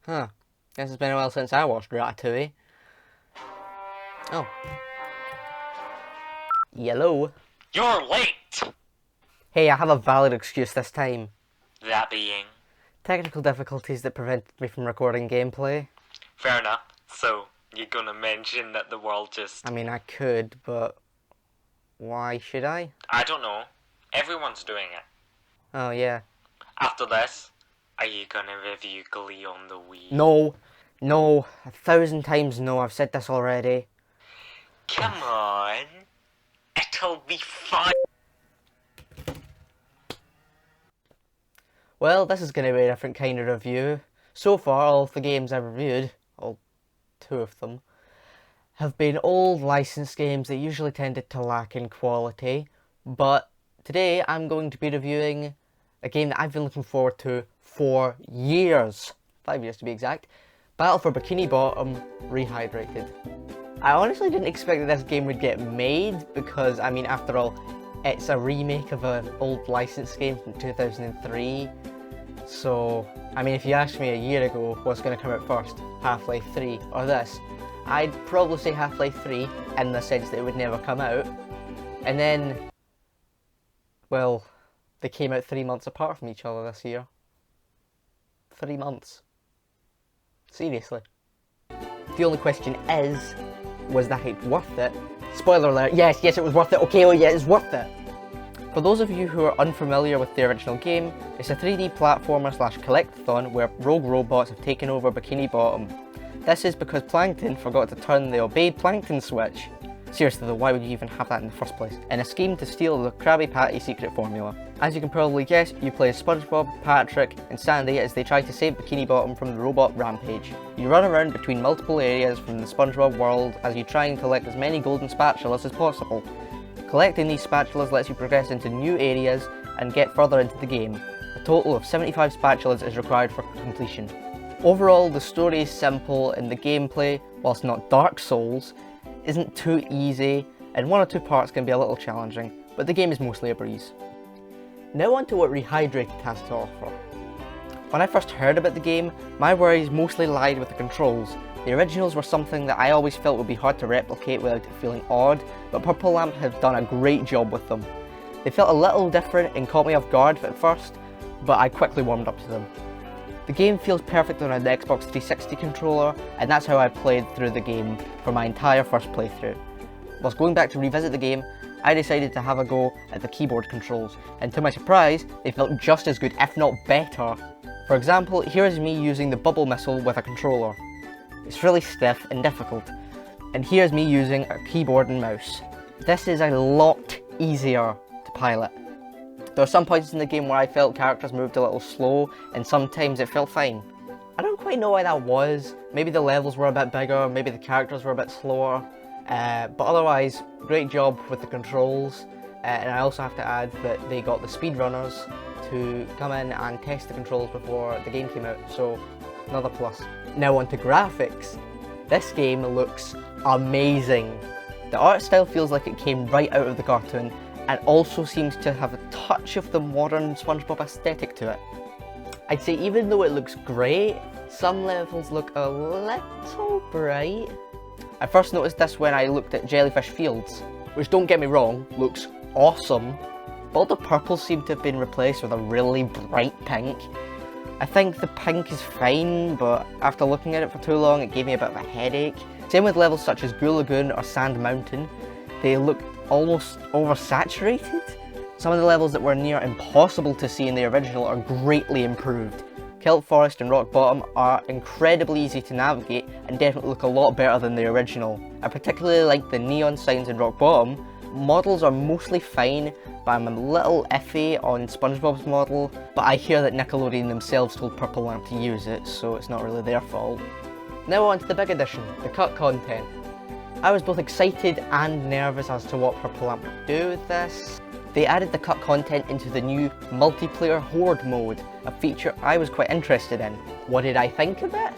Huh. Guess it's been a while since I watched Ratatouille. Oh. Yellow. You're late! Hey, I have a valid excuse this time. That being... Technical difficulties that prevented me from recording gameplay. Fair enough. So, you're gonna mention that the world just... I mean, I could, but... why should I? I don't know. Everyone's doing it. Oh, yeah. After this, are you gonna review Glee on the Wii? No. No. 1,000 times no. I've said this already. Come on. It'll be fun. Well, this is going to be a different kind of review. So far, all of the games I've reviewed, all 2 of them, have been old licensed games that usually tended to lack in quality. But today, I'm going to be reviewing a game that I've been looking forward to for years. 5 years to be exact. Battle for Bikini Bottom Rehydrated. I honestly didn't expect that this game would get made because, I mean, after all, it's a remake of an old licensed game from 2003. So, I mean, if you asked me a year ago what's going to come out first, Half-Life 3 or this, I'd probably say Half-Life 3 in the sense that it would never come out. And then, well, they came out 3 months apart from each other this year. 3 months. Seriously. The only question is, was the hype worth it? Spoiler alert, yes, it was worth it. Okay, oh yeah, it's worth it. For those of you who are unfamiliar with the original game, it's a 3D platformer / collectathon where rogue robots have taken over Bikini Bottom. This is because Plankton forgot to turn the Obey Plankton switch. Seriously though, why would you even have that in the first place? In a scheme to steal the Krabby Patty secret formula. As you can probably guess, you play as Spongebob, Patrick and Sandy as they try to save Bikini Bottom from the robot rampage. You run around between multiple areas from the Spongebob world as you try and collect as many golden spatulas as possible. Collecting these spatulas lets you progress into new areas and get further into the game. A total of 75 spatulas is required for completion. Overall, the story is simple and the gameplay, whilst not Dark Souls, isn't too easy, and 1 or 2 parts can be a little challenging, but the game is mostly a breeze. Now on to what Rehydrated has to offer. When I first heard about the game, my worries mostly lied with the controls. The originals were something that I always felt would be hard to replicate without it feeling odd, but Purple Lamp have done a great job with them. They felt a little different and caught me off guard at first, but I quickly warmed up to them. The game feels perfect on an Xbox 360 controller, and that's how I played through the game for my entire first playthrough. Whilst going back to revisit the game, I decided to have a go at the keyboard controls, and to my surprise, they felt just as good, if not better. For example, here is me using the bubble missile with a controller. It's really stiff and difficult. And here's me using a keyboard and mouse. This is a lot easier to pilot. There are some points in the game where I felt characters moved a little slow, and sometimes it felt fine. I don't quite know why that was. Maybe the levels were a bit bigger, maybe the characters were a bit slower. But otherwise, great job with the controls. And I also have to add that they got the speedrunners to come in and test the controls before the game came out, so another plus. Now on to graphics. This game looks amazing. The art style feels like it came right out of the cartoon, and also seems to have a touch of the modern SpongeBob aesthetic to it. I'd say even though it looks great, some levels look a little bright. I first noticed this when I looked at Jellyfish Fields, which, don't get me wrong, looks awesome, but all the purples seem to have been replaced with a really bright pink. I think the pink is fine, but after looking at it for too long it gave me a bit of a headache. Same with levels such as Goo Lagoon or Sand Mountain. They look almost oversaturated. Some of the levels that were near impossible to see in the original are greatly improved. Kelp Forest and Rock Bottom are incredibly easy to navigate and definitely look a lot better than the original. I particularly like the neon signs in Rock Bottom. Models are mostly fine, but I'm a little iffy on SpongeBob's model, but I hear that Nickelodeon themselves told Purple Lamp to use it, so it's not really their fault. Now on to the big addition, the cut content. I was both excited and nervous as to what Purple Lamp would do with this. They added the cut content into the new multiplayer Horde mode, a feature I was quite interested in. What did I think of it?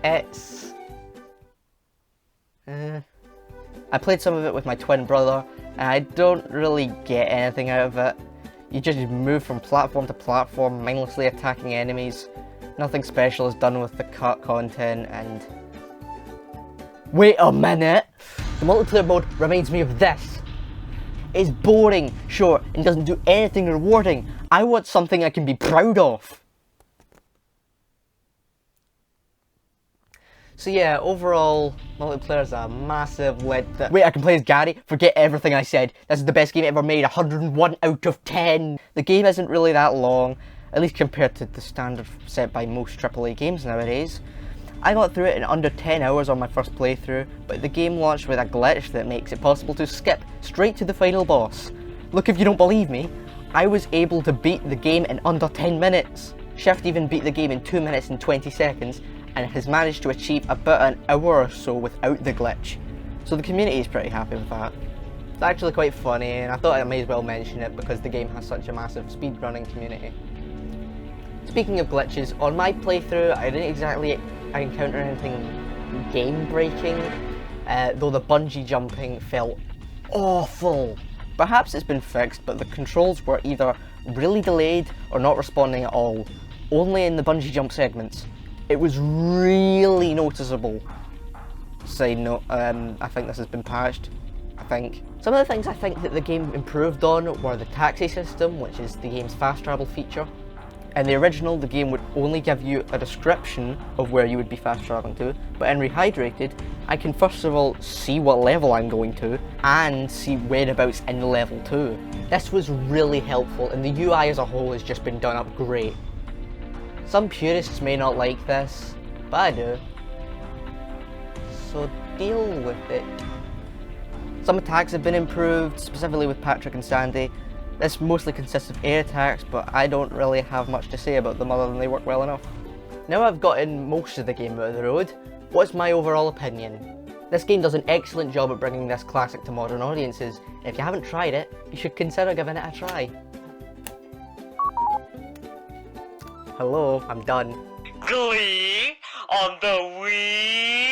It's... I played some of it with my twin brother, and I don't really get anything out of it. You just move from platform to platform, mindlessly attacking enemies. Nothing special is done with the cut content, and... Wait a minute! The multiplayer mode reminds me of this. It's boring, sure, and doesn't do anything rewarding. I want something I can be proud of. So yeah, overall, multiplayer is a massive Wait, I can play as Gary? Forget everything I said. This is the best game ever made, 101 out of 10. The game isn't really that long, at least compared to the standard set by most AAA games nowadays. I got through it in under 10 hours on my first playthrough, but the game launched with a glitch that makes it possible to skip straight to the final boss. Look, if you don't believe me, I was able to beat the game in under 10 minutes. Shift even beat the game in 2 minutes and 20 seconds, and has managed to achieve about an hour or so without the glitch. So the community is pretty happy with that. It's actually quite funny, and I thought I may as well mention it because the game has such a massive speedrunning community. Speaking of glitches, on my playthrough I didn't exactly encounter anything game-breaking, though the bungee jumping felt awful. Perhaps it's been fixed, but the controls were either really delayed or not responding at all, only in the bungee jump segments. It was really noticeable. Side note, I think this has been patched. I think. Some of the things I think that the game improved on were the taxi system, which is the game's fast travel feature. In the original, the game would only give you a description of where you would be fast traveling to, but in Rehydrated, I can first of all see what level I'm going to, and see whereabouts in level 2. This was really helpful, and the UI as a whole has just been done up great. Some purists may not like this, but I do. So deal with it. Some attacks have been improved, specifically with Patrick and Sandy. This mostly consists of air attacks, but I don't really have much to say about them other than they work well enough. Now I've gotten most of the game out of the road, what's my overall opinion? This game does an excellent job at bringing this classic to modern audiences, and if you haven't tried it, you should consider giving it a try. Hello, I'm done. Glee on the Wii.